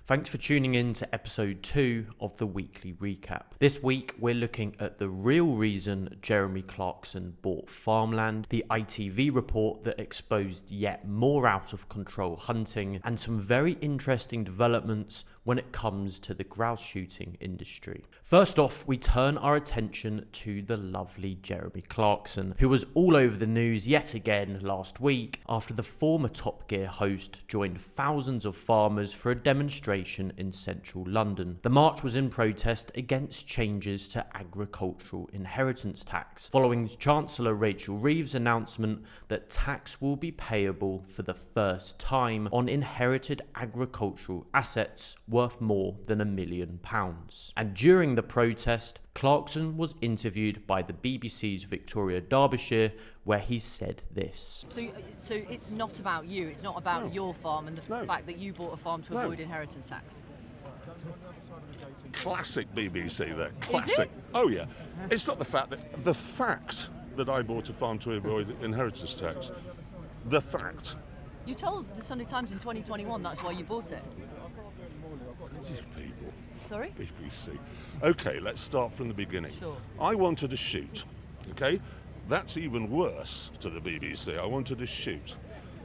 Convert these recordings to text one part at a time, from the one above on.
Thanks for tuning in to episode 2 of the weekly recap. This week we're looking at the real reason Jeremy Clarkson bought farmland, the ITV report that exposed yet more out of control hunting, and some very interesting developments when it comes to the grouse shooting industry. First off, we turn our attention to the lovely Jeremy Clarkson, who was all over the news yet again last week after the former Top Gear host joined thousands of farmers for a demonstration in central London. The march was in protest against changes to agricultural inheritance tax, following Chancellor Rachel Reeves' announcement that tax will be payable for the first time on inherited agricultural assets worth more than £1 million. And during the protest, Clarkson was interviewed by the BBC's Victoria Derbyshire, where he said this. So it's not about you, it's not about your farm and the fact that you bought a farm to avoid inheritance tax? Classic BBC there, classic. Oh yeah, it's not the fact that I bought a farm to avoid inheritance tax. The fact. You told the Sunday Times in 2021 that's why you bought it. These people. Sorry? BBC. Okay, let's start from the beginning. Sure. I wanted a shoot, okay? That's even worse to the BBC. I wanted a shoot,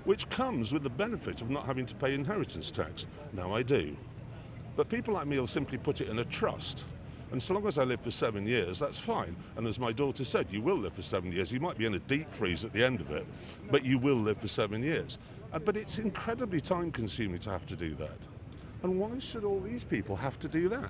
which comes with the benefit of not having to pay inheritance tax. Now I do. But people like me will simply put it in a trust. And so long as I live for 7 years, that's fine. And as my daughter said, you will live for 7 years. You might be in a deep freeze at the end of it, but you will live for 7 years. But it's incredibly time-consuming to have to do that. And why should all these people have to do that?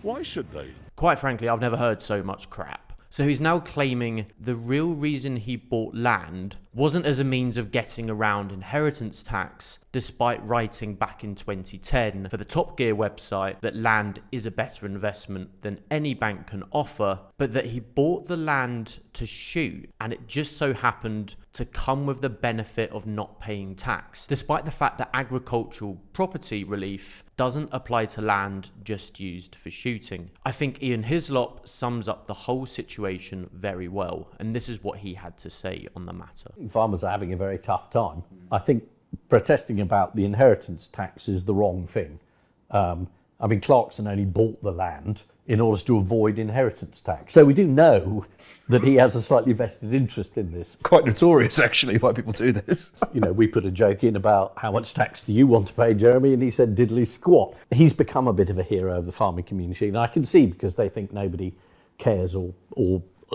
Why should they? Quite frankly, I've never heard so much crap. So he's now claiming the real reason he bought land wasn't as a means of getting around inheritance tax, despite writing back in 2010 for the Top Gear website that land is a better investment than any bank can offer, but that he bought the land to shoot, and it just so happened to come with the benefit of not paying tax, despite the fact that agricultural property relief doesn't apply to land just used for shooting. I think Ian Hislop sums up the whole situation very well, and this is what he had to say on the matter. Farmers are having a very tough time. I think protesting about the inheritance tax is the wrong thing. Clarkson only bought the land in order to avoid inheritance tax. So we do know that he has a slightly vested interest in this. Quite notorious, actually, why people do this. We put a joke in about how much tax do you want to pay, Jeremy? And he said diddly squat. He's become a bit of a hero of the farming community, and I can see because they think nobody cares or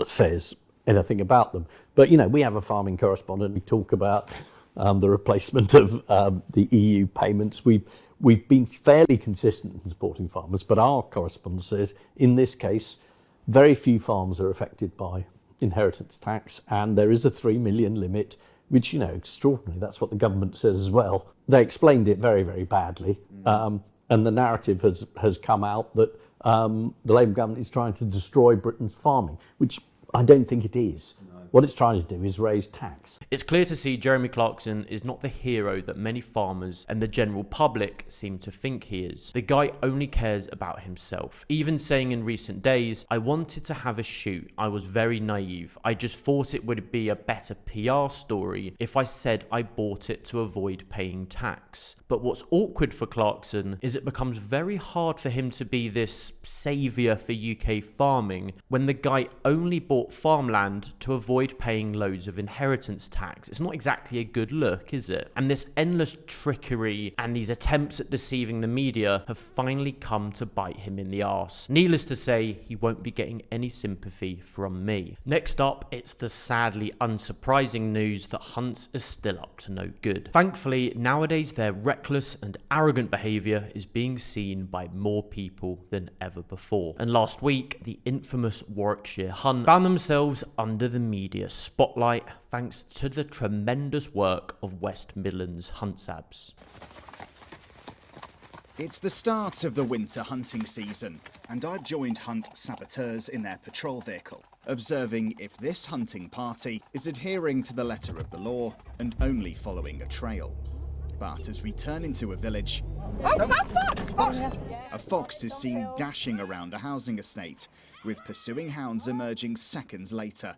says anything about them. But, we have a farming correspondent. We talk about the replacement of the EU payments. We've been fairly consistent in supporting farmers, but our correspondent says, in this case, very few farms are affected by inheritance tax, and there is a 3 million limit, which, extraordinary. That's what the government says as well. They explained it very, very badly, and the narrative has come out that the Labour government is trying to destroy Britain's farming, which I don't think it is. What it's trying to do is raise tax. It's clear to see Jeremy Clarkson is not the hero that many farmers and the general public seem to think he is. The guy only cares about himself, even saying in recent days, "I wanted to have a shoot. I was very naive. I just thought it would be a better PR story if I said I bought it to avoid paying tax." But what's awkward for Clarkson is it becomes very hard for him to be this saviour for UK farming when the guy only bought farmland to avoid paying loads of inheritance tax. It's not exactly a good look, is it? And this endless trickery and these attempts at deceiving the media have finally come to bite him in the arse. Needless to say, he won't be getting any sympathy from me. Next up, it's the sadly unsurprising news that hunts are still up to no good. Thankfully, nowadays their reckless and arrogant behaviour is being seen by more people than ever before. And last week, the infamous Warwickshire hunt found themselves under the media spotlight thanks to the tremendous work of West Midlands huntsabs. It's the start of the winter hunting season, and I've joined hunt saboteurs in their patrol vehicle, observing if this hunting party is adhering to the letter of the law and only following a trail. But as we turn into a village, a fox is seen dashing around a housing estate, with pursuing hounds emerging seconds later.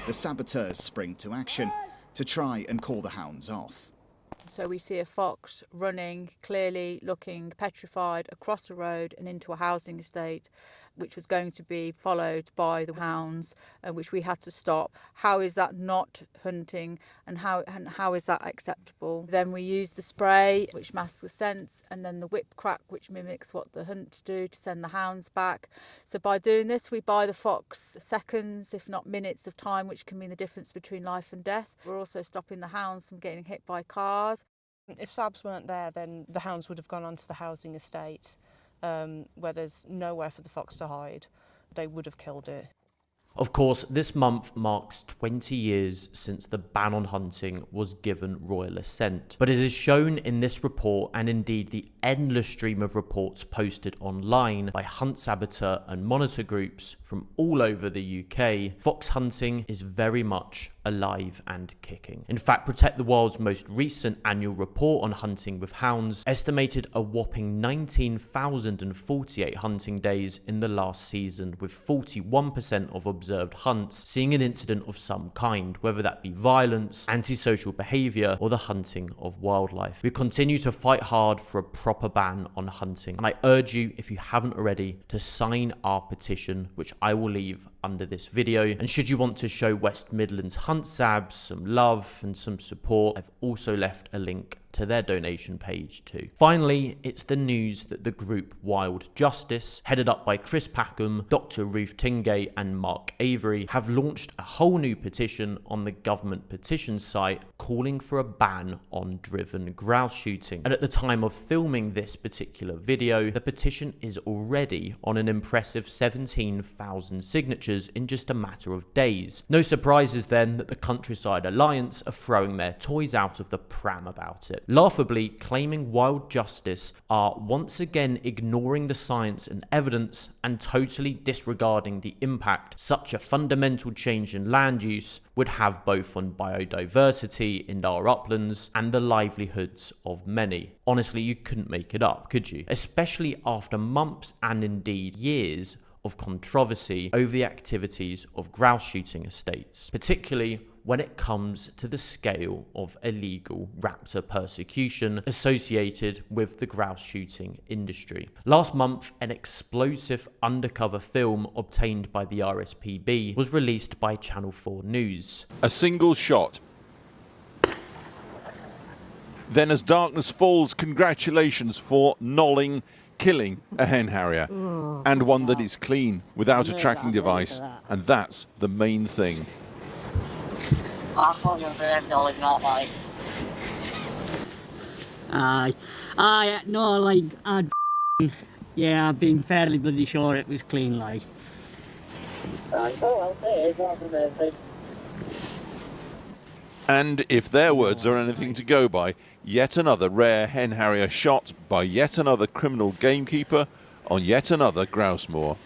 The saboteurs spring to action, to try and call the hounds off. So we see a fox running, clearly looking petrified, across the road and into a housing estate, which was going to be followed by the hounds, which we had to stop. How is that not hunting, and how is that acceptable? Then we use the spray, which masks the scents, and then the whip crack, which mimics what the hunters do to send the hounds back. So by doing this, we buy the fox seconds, if not minutes of time, which can mean the difference between life and death. We're also stopping the hounds from getting hit by cars. If Sabs weren't there, then the hounds would have gone onto the housing estate, where there's nowhere for the fox to hide. They would have killed it. Of course, this month marks 20 years since the ban on hunting was given royal assent. But it is shown in this report, and indeed the endless stream of reports posted online by hunt saboteur and monitor groups from all over the UK, fox hunting is very much alive and kicking. In fact, Protect the Wild's most recent annual report on hunting with hounds estimated a whopping 19,048 hunting days in the last season, with 41% of observed hunts seeing an incident of some kind, whether that be violence, antisocial behaviour, or the hunting of wildlife. We continue to fight hard for a proper ban on hunting, and I urge you, if you haven't already, to sign our petition, which I will leave under this video. And should you want to show West Midlands Hunt Sabs some love and some support, I've also left a link to their donation page too. Finally, it's the news that the group Wild Justice, headed up by Chris Packham, Dr. Ruth Tingay and Mark Avery, have launched a whole new petition on the government petition site calling for a ban on driven grouse shooting. And at the time of filming this particular video, the petition is already on an impressive 17,000 signatures in just a matter of days. No surprises then that the Countryside Alliance are throwing their toys out of the pram about it, laughably claiming Wild Justice are once again ignoring the science and evidence and totally disregarding the impact such a fundamental change in land use would have both on biodiversity in our uplands and the livelihoods of many. Honestly, you couldn't make it up, could you? Especially after months and indeed years of controversy over the activities of grouse shooting estates, particularly when it comes to the scale of illegal raptor persecution associated with the grouse shooting industry. Last month, an explosive undercover film obtained by the RSPB was released by Channel 4 News. A single shot. Then as darkness falls, congratulations for nolling killing a hen harrier, and one that is clean, without a tracking device, and that's the main thing. Yeah, I've been fairly bloody sure it was clean, like. And if their words are anything to go by, yet another rare hen harrier shot by yet another criminal gamekeeper on yet another grouse moor.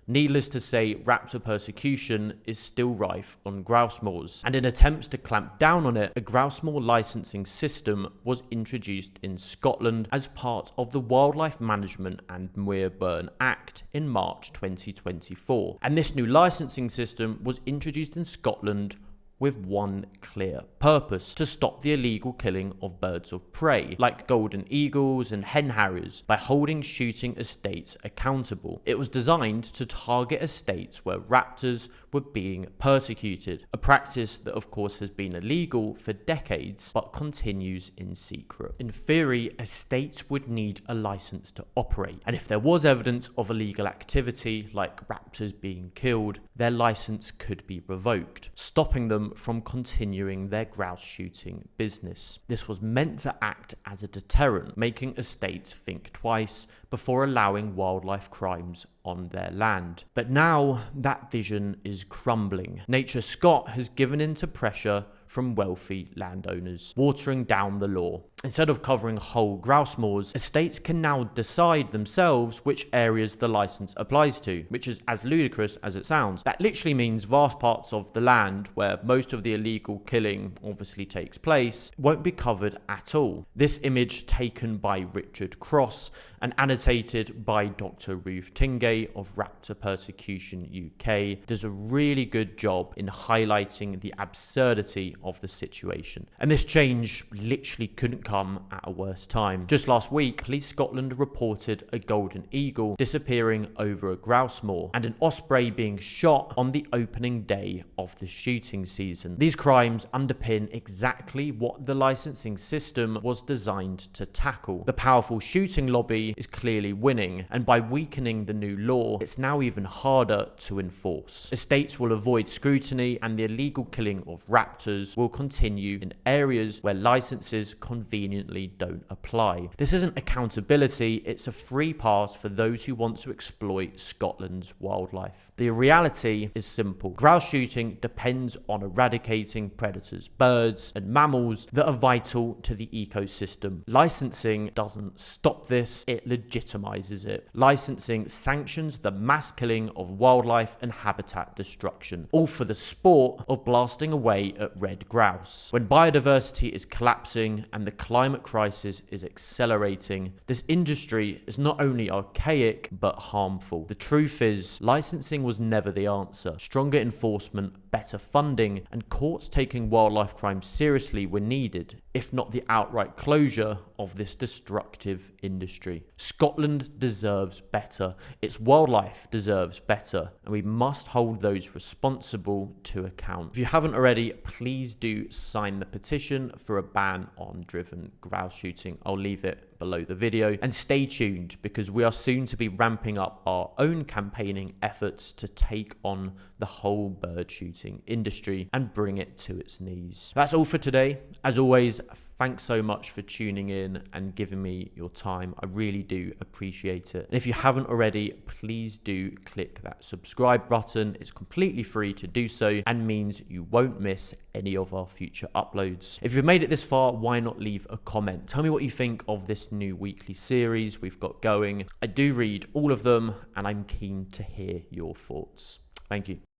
Needless to say, raptor persecution is still rife on grouse moors, and in attempts to clamp down on it, a grouse moor licensing system was introduced in Scotland as part of the Wildlife Management and Muir-Burn Act in March 2024. And this new licensing system was introduced in Scotland with one clear purpose: to stop the illegal killing of birds of prey, like golden eagles and hen harriers, by holding shooting estates accountable. It was designed to target estates where raptors were being persecuted, a practice that of course has been illegal for decades, but continues in secret. In theory, estates would need a license to operate, and if there was evidence of illegal activity, like raptors being killed, their license could be revoked, stopping them from continuing their grouse shooting business. This was meant to act as a deterrent, making estates think twice before allowing wildlife crimes on their land. But now that vision is crumbling. Nature Scott has given in to pressure from wealthy landowners, watering down the law. Instead of covering whole grouse moors, estates can now decide themselves which areas the license applies to, which is as ludicrous as it sounds. That literally means vast parts of the land where most of the illegal killing obviously takes place won't be covered at all. This image, taken by Richard Cross and annotated by Dr. Ruth Tingay of Raptor Persecution UK, does a really good job in highlighting the absurdity of the situation. And this change literally couldn't come at a worse time. Just last week, Police Scotland reported a golden eagle disappearing over a grouse moor and an osprey being shot on the opening day of the shooting season. These crimes underpin exactly what the licensing system was designed to tackle. The powerful shooting lobby is clearly winning, and by weakening the new law, it's now even harder to enforce. Estates will avoid scrutiny, and the illegal killing of raptors will continue in areas where licenses conveniently don't apply. This isn't accountability, it's a free pass for those who want to exploit Scotland's wildlife. The reality is simple. Grouse shooting depends on eradicating predators, birds and mammals that are vital to the ecosystem. Licensing doesn't stop this, it legitimizes it. Licensing sanctions the mass killing of wildlife and habitat destruction, all for the sport of blasting away at red grouse. When biodiversity is collapsing and the climate crisis is accelerating, this industry is not only archaic but harmful. The truth is, licensing was never the answer. Stronger enforcement, better funding, and courts taking wildlife crimes seriously were needed, if not the outright closure of this destructive industry. Scotland deserves better. Its wildlife deserves better, and we must hold those responsible to account. If you haven't already, please do sign the petition for a ban on driven grouse shooting. I'll leave it below the video, and stay tuned because we are soon to be ramping up our own campaigning efforts to take on the whole bird shooting industry and bring it to its knees. That's all for today. As always, thanks so much for tuning in and giving me your time. I really do appreciate it. And if you haven't already, please do click that subscribe button. It's completely free to do so and means you won't miss any of our future uploads. If you've made it this far, why not leave a comment? Tell me what you think of this new weekly series we've got going. I do read all of them and I'm keen to hear your thoughts. Thank you.